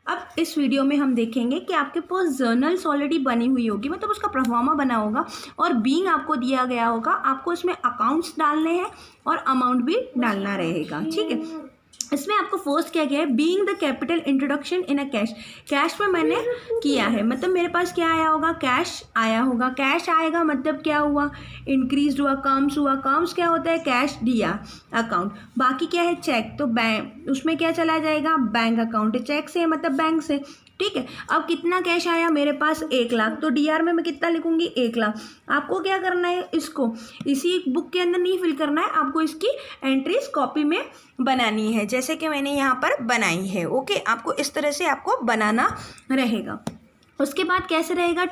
अब इस वीडियो में हम देखेंगे कि आपके पास जर्नल्स ऑलरेडी बनी हुई होगी, मतलब उसका प्रोफार्मा बना होगा और बीइंग आपको दिया गया होगा। आपको इसमें अकाउंट्स डालने हैं और अमाउंट भी डालना रहेगा, ठीक है। इसमें आपको फर्स्ट क्या किया है, being the capital introduction in a cash. Cash में मैंने किया है, मतलब मेरे पास क्या आया होगा, कैश आया होगा। कैश आएगा मतलब क्या हुआ, इंक्रीज हुआ, कम्स हुआ। कम्स क्या होता है, कैश दिया अकाउंट। बाकी क्या है, चेक, तो बैंक, उसमें क्या चला जाएगा, बैंक अकाउंट। चेक से मतलब बैंक से, ठीक है। अब कितना कैश आया मेरे पास, 1,00,000, तो डीआर में मैं कितना लिखूंगी, 1,00,000। आपको क्या करना है, इसको इसी बुक के अंदर नहीं फिल करना है, आपको इसकी एंट्रीज कॉपी में बनानी है, जैसे कि मैंने यहाँ पर बनाई है। ओके, आपको इस तरह से आपको बनाना रहेगा। उसके बाद कैसे रहेगा,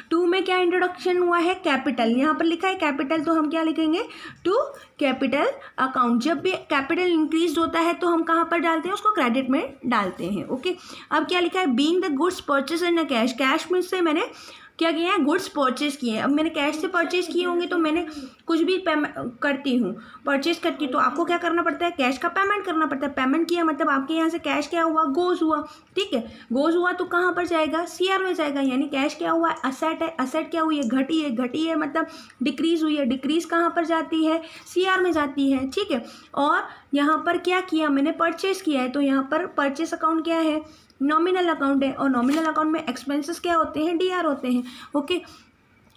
टू में क्या इंट्रोडक्शन हुआ है, कैपिटल, यहाँ पर लिखा है कैपिटल, तो हम क्या लिखेंगे, टू कैपिटल अकाउंट। जब भी कैपिटल इंक्रीज होता है तो हम कहाँ पर डालते हैं, उसको क्रेडिट में डालते हैं। ओके, अब क्या लिखा है, being the goods purchase in a cash. Cash में से मैंने क्या किया है, गुड्स परचेज किए हैं। अब मैंने कैश से परचेज किए होंगे तो मैंने कुछ भी करती हूँ, परचेज करती हूँ, तो आपको क्या करना पड़ता है, कैश का पेमेंट करना पड़ता है। पेमेंट किया मतलब आपके यहाँ से कैश क्या हुआ, गोज हुआ, ठीक है। गोज हुआ तो कहाँ पर जाएगा, सीआर में जाएगा, यानी कैश क्या हुआ, असेट है। असेट क्या हुई है, घटी है। घटी है मतलब डिक्रीज हुई है। डिक्रीज कहाँ पर जाती है, सीआर में जाती है, ठीक है। और यहाँ पर क्या किया मैंने, परचेज किया है, तो यहाँ पर परचेज अकाउंट क्या है, नॉमिनल अकाउंट है। और नॉमिनल अकाउंट में एक्सपेंसेस क्या होते हैं, डीआर होते हैं। ओके,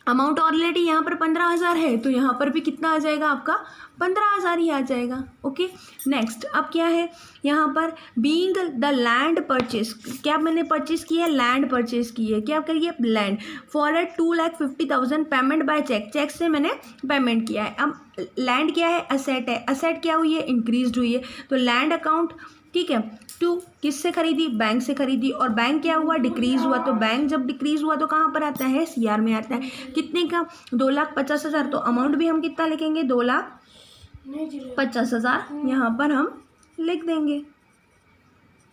अमाउंट ऑलरेडी यहाँ पर 15,000 है, तो यहाँ पर भी कितना आ जाएगा आपका, 15,000 ही आ जाएगा। ओके, नेक्स्ट अब क्या है, यहाँ पर बीइंग द लैंड परचेज, क्या मैंने परचेज की है, लैंड परचेज की है। क्या करिए, land for 2,50,000 payment by cheque. Cheque से मैंने पेमेंट किया है। अब लैंड क्या है, असेट है। असेट क्या हुई है, इंक्रीज हुई है, तो लैंड अकाउंट, ठीक है। टू किससे खरीदी, बैंक से खरीदी, और बैंक क्या हुआ, डिक्रीज हुआ, तो बैंक जब डिक्रीज हुआ तो कहाँ पर आता है, सीआर में आता है। कितने का, 2,50,000, तो अमाउंट भी हम कितना लिखेंगे, 2,50,000 यहाँ पर हम लिख देंगे,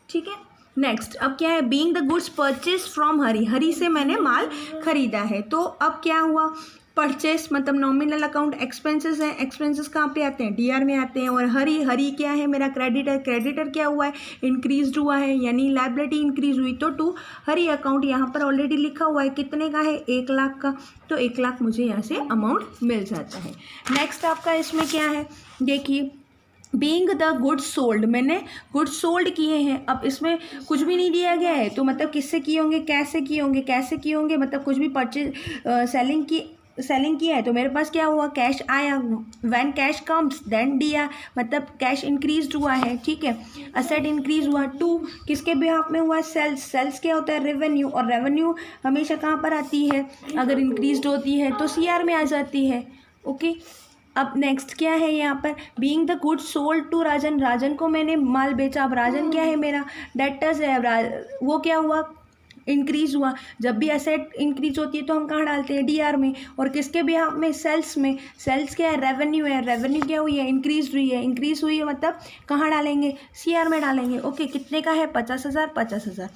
ठीक है। नेक्स्ट अब क्या है, being the goods purchase from Hari. Hari से मैंने माल खरीदा है, तो अब क्या हुआ, परचेस मतलब नॉमिनल अकाउंट। एक्सपेंसेस हैं, एक्सपेंसेस कहाँ पे आते हैं, डीआर में आते हैं। और हरी, हरी क्या है, मेरा क्रेडिटर। क्रेडिटर क्या हुआ है, इंक्रीज हुआ है, यानी लायबिलिटी इंक्रीज हुई, तो टू हरी अकाउंट। यहाँ पर ऑलरेडी लिखा हुआ है कितने का है, 1,00,000 का, तो 1,00,000 मुझे यहाँ से अमाउंट मिल जाता है। नेक्स्ट आपका इसमें क्या है, देखिए, बीइंग द गुड्स सोल्ड, मैंने गुड्स सोल्ड किए हैं। अब इसमें कुछ भी नहीं दिया गया है, तो मतलब किससे किए होंगे, कैसे किए होंगे, कैसे किए होंगे, मतलब कुछ भी परचेज सेलिंग किया है, तो मेरे पास क्या हुआ, कैश आया। When cash comes then DR, मतलब कैश इंक्रीज हुआ है, ठीक है। असेट इंक्रीज हुआ। टू किसके बिहाफ में हुआ, सेल्स। सेल्स क्या होता है, रेवेन्यू, और रेवेन्यू हमेशा कहाँ पर आती है, अगर इंक्रीज होती है तो सीआर में आ जाती है। ओके, अब नेक्स्ट क्या है यहाँ पर, being the goods sold to Rajan. Rajan को मैंने माल बेचा। अब राजन क्या है, मेरा डेटर्स है, वो क्या हुआ, इंक्रीज हुआ। जब भी एसेट इंक्रीज होती है तो हम कहाँ डालते हैं, डीआर में। और किसके बिहाफ में, सेल्स में। सेल्स क्या है, रेवेन्यू है। रेवेन्यू क्या हुई है, इंक्रीज हुई है। इंक्रीज हुई है मतलब कहाँ डालेंगे, सीआर में डालेंगे। ओके, कितने का है, 50,000, 50,000।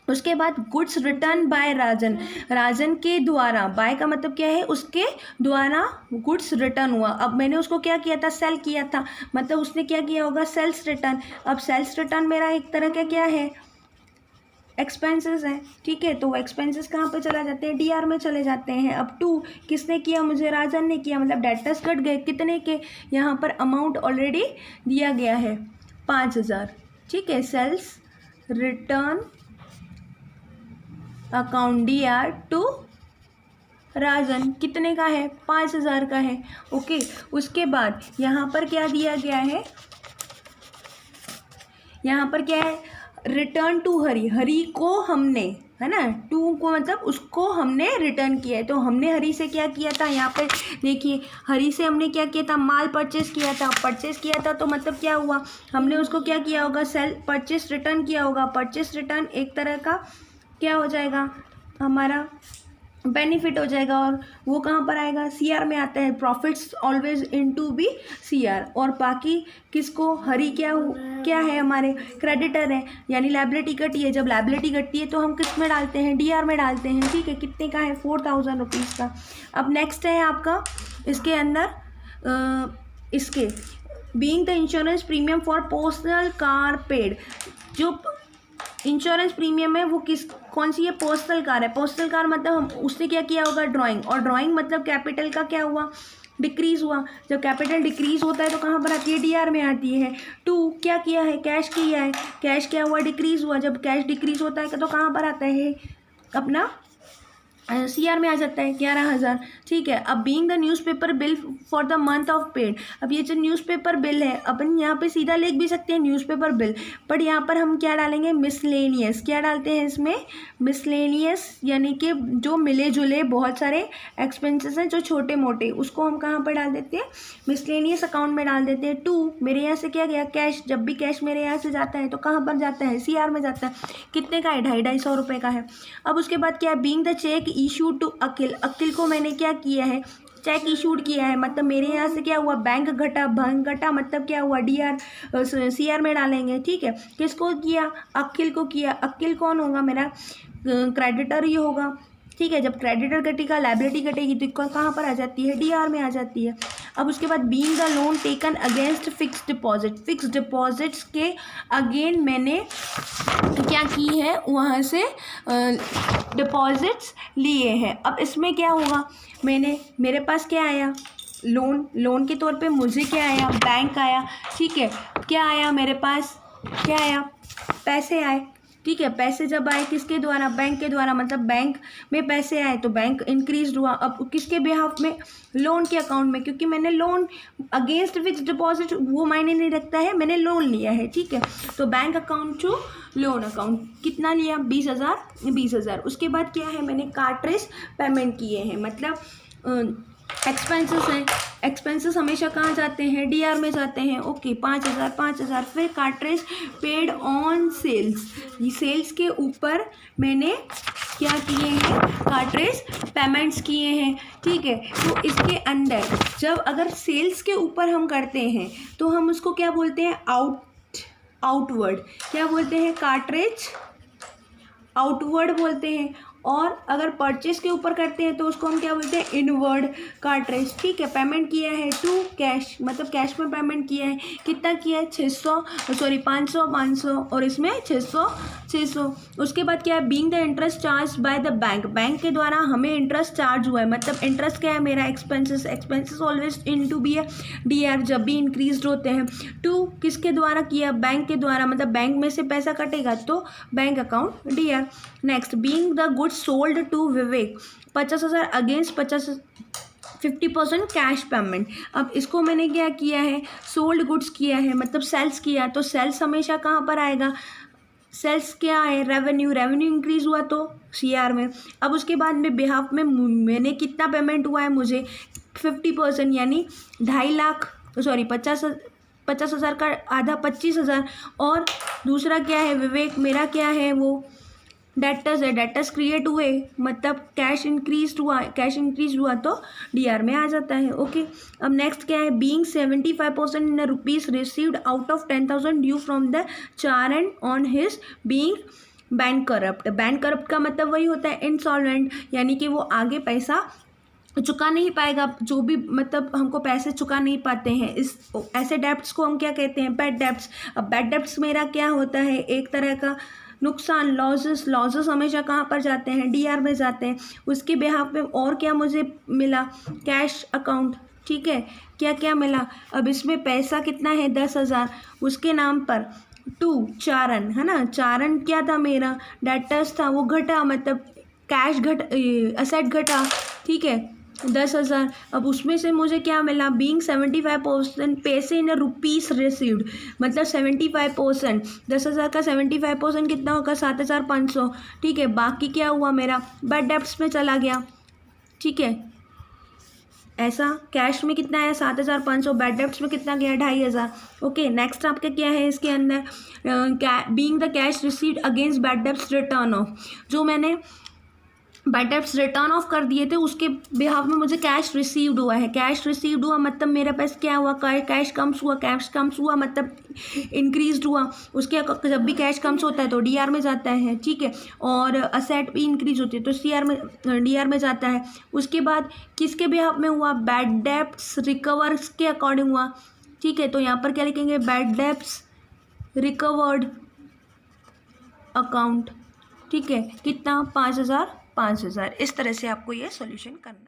उसके बाद गुड्स रिटर्न बाय राजन। राजन के द्वारा, बाय का मतलब क्या है, उसके द्वारा गुड्स रिटर्न हुआ। अब मैंने उसको क्या किया था, सेल किया था, मतलब उसने क्या किया होगा, सेल्स रिटर्न। अब सेल्स रिटर्न मेरा एक तरह का क्या है, एक्सपेंसेस है, ठीक है। तो एक्सपेंसेस कहाँ पे चला जाते हैं, डीआर में चले जाते हैं। अब टू किसने किया, मुझे राजन ने किया, मतलब डेटर्स कट गए, कितने के, यहाँ पर अमाउंट ऑलरेडी दिया गया है, 5,000, ठीक है। Sales return account DR to Rajan, कितने का है, 5,000 का है। ओके, उसके बाद यहाँ पर क्या दिया गया है, यहाँ पर क्या है, रिटर्न टू हरी। हरी को हमने, है ना, टू को मतलब उसको हमने रिटर्न किया है। तो हमने हरी से क्या किया था, यहाँ पे देखिए, हरी से हमने क्या किया था, माल परचेस किया था। परचेस किया था तो मतलब क्या हुआ, हमने उसको क्या किया होगा, सेल परचेस रिटर्न किया होगा। परचेस रिटर्न एक तरह का क्या हो जाएगा, हमारा बेनिफिट हो जाएगा। और वो कहाँ पर आएगा, सीआर में आता है। Profits always into be CR. और बाकी किसको, हरी क्या है, हमारे क्रेडिटर है, यानी लायबिलिटी घटी है। जब लायबिलिटी घटती है तो हम किस में डालते हैं, डीआर में डालते हैं, ठीक है। कितने का है, 4,000 रुपीज़ का। अब नेक्स्ट है आपका इसके अंदर इसके being the insurance premium for personal car paid. जो इंश्योरेंस प्रीमियम है वो कौन सी है, पर्सनल कार है। पर्सनल कार मतलब हम उसने क्या किया होगा, ड्राइंग, और ड्राइंग मतलब कैपिटल का क्या हुआ, डिक्रीज हुआ। जब कैपिटल डिक्रीज होता है तो कहाँ पर आती है, डीआर में आती है। टू क्या किया है, कैश किया है, कैश क्या हुआ, डिक्रीज हुआ। जब कैश डिक्रीज होता है तो कहाँ पर आता है, अपना सीआर में आ जाता है 11,000। ठीक है। अब being the newspaper bill for the month of paid, अब ये जो न्यूज़पेपर बिल है अपन यहाँ पे सीधा लिख भी सकते हैं न्यूज़पेपर बिल, बट यहाँ पर हम क्या डालेंगे, मिसलेनियस। क्या डालते हैं इसमें, मिसलेनियस, यानी कि जो मिले जुले बहुत सारे एक्सपेंसेस हैं जो छोटे मोटे, उसको हम कहाँ पर डाल देते हैं, मिसलेनियस अकाउंट में डाल देते हैं। टू, मेरे यहाँ से क्या गया, कैश। जब भी कैश मेरे यहाँ से जाता है तो कहाँ पर जाता है, सीआर में जाता है। कितने का है, 250 रुपये का है। अब उसके बाद क्या है, being the cheque issued to Akil, Akil को मैंने क्या किया है, चेक इशूड किया है, मतलब मेरे यहाँ से क्या हुआ, बैंक घटा, बैंक घटा मतलब क्या हुआ, डीआर सीआर में डालेंगे। ठीक है। किसको किया, अकिल को किया। अकिल कौन होगा, मेरा क्रेडिटर ही होगा। ठीक है। जब क्रेडिटर घटेगा, लायबिलिटी घटेगी तो कहाँ पर आ जाती है, डीआर में आ जाती है। अब उसके बाद being the loan taken against fix deposit, fix deposits के अगेन मैंने क्या की है, वहाँ से डिपॉजिट्स लिए हैं। अब इसमें क्या होगा, मेरे पास क्या आया, लोन के तौर पे मुझे क्या आया, बैंक आया। ठीक है। क्या आया मेरे पास, क्या आया, पैसे आए। ठीक है। पैसे जब आए किसके द्वारा, बैंक के द्वारा, मतलब बैंक में पैसे आए तो बैंक इंक्रीज हुआ। अब किसके बिहाफ में, लोन के अकाउंट में, क्योंकि मैंने लोन अगेंस्ट फिक्स डिपॉजिट वो मायने नहीं रखता है, मैंने लोन लिया है। ठीक है। तो bank account to loan account कितना लिया, 20,000। उसके बाद क्या है, मैंने कार्ट्रेज पेमेंट किए हैं, मतलब एक्सपेंसेस हैं। एक्सपेंसेस हमेशा कहाँ जाते हैं, डीआर में जाते हैं। ओके, 5,000। फिर कार्ट्रेज पेड ऑन सेल्स, ये सेल्स के ऊपर मैंने क्या किए हैं, कार्ट्रेज पेमेंट्स किए हैं। ठीक है। तो इसके अंदर जब अगर सेल्स के ऊपर हम करते हैं तो हम उसको क्या बोलते हैं, आउटवर्ड। क्या बोलते हैं, कार्ट्रेज आउटवर्ड बोलते हैं। और अगर परचेस के ऊपर करते हैं तो उसको हम क्या बोलते हैं, इनवर्ड कार्ट्रेज। ठीक है। पेमेंट किया है टू कैश, मतलब कैश में पेमेंट किया है। कितना किया है, 500 और इसमें 600। उसके बाद क्या है, being the interest charge by the bank के द्वारा हमें इंटरेस्ट चार्ज हुआ है, मतलब इंटरेस्ट क्या है मेरा, expenses always into be है डीआर जब भी इंक्रीज होते हैं। टू किसके द्वारा किया, बैंक के द्वारा, मतलब बैंक में से पैसा कटेगा तो bank account DR. Next, being the goods sold to Vivek, 50,000 against 50% cash payment. अब इसको मैंने क्या किया है, सोल्ड गुड्स किया है, मतलब सेल्स किया, तो सेल्स हमेशा कहाँ पर आएगा, सेल्स क्या है, रेवेन्यू इंक्रीज हुआ तो सीआर में। अब उसके बाद में बिहाफ में मैंने कितना पेमेंट हुआ है, मुझे 50% यानी 50,000 का आधा 25,000। और दूसरा क्या है, विवेक मेरा क्या है, वो डेटर्स है, डेटर्स क्रिएट हुए, मतलब कैश इंक्रीज हुआ तो डीआर में आ जाता है। ओके। अब नेक्स्ट क्या है, being 75% in rupees received out of 10,000 due from the Charan on his being bank corrupt का मतलब वही होता है इंसॉल्वेंट, यानी कि वो आगे पैसा चुका नहीं पाएगा, जो भी मतलब हमको पैसे चुका नहीं पाते हैं, इस ऐसे डेब्ट्स को हम क्या कहते हैं, बैड डेब्ट्स। अब बैड डेब्ट्स मेरा क्या होता है, एक तरह का नुकसान, लॉसेस हमेशा कहाँ पर जाते हैं, डीआर में जाते हैं। उसके बिहाफ में और क्या मुझे मिला, कैश अकाउंट। ठीक है। क्या क्या मिला, अब इसमें पैसा कितना है, 10,000 उसके नाम पर। टू चारण है ना, चारण क्या था मेरा, डेटर्स था, वो घटा, मतलब कैश असेट घटा। ठीक है, 10,000। अब उसमें से मुझे क्या मिला, बीइंग 75% पैसे इन रुपीज़ रिसीव्ड, मतलब 75%, 10,000 का 75% कितना होगा, 7,500। ठीक है। बाकी क्या हुआ मेरा, बैड डेब्ट्स में चला गया। ठीक है। ऐसा कैश में कितना है, 7,500, बैड डेब्ट्स में कितना गया, 2,500। ओके। नेक्स्ट आपका क्या है इसके अंदर, being the cash received against bad debts return of, जो मैंने बैड डेब्ट्स रिटर्न ऑफ कर दिए थे उसके बिहाफ में मुझे कैश रिसीव्ड हुआ है। कैश रिसीव्ड हुआ मतलब मेरे पास क्या हुआ, कैश कम्स हुआ मतलब इंक्रीज हुआ। उसके जब भी कैश कम्स होता है तो डीआर में जाता है। ठीक है। और असेट भी इंक्रीज होती है तो डीआर में जाता है। उसके बाद किसके बिहाफ में हुआ, बैड डेब्ट्स रिकवर्स के अकॉर्डिंग हुआ। ठीक है। तो यहाँ पर क्या लिखेंगे, बैड डेब्ट्स रिकवर्ड अकाउंट, ठीक है, कितना 5,000 5,000, इस तरह से आपको ये सॉल्यूशन करना है।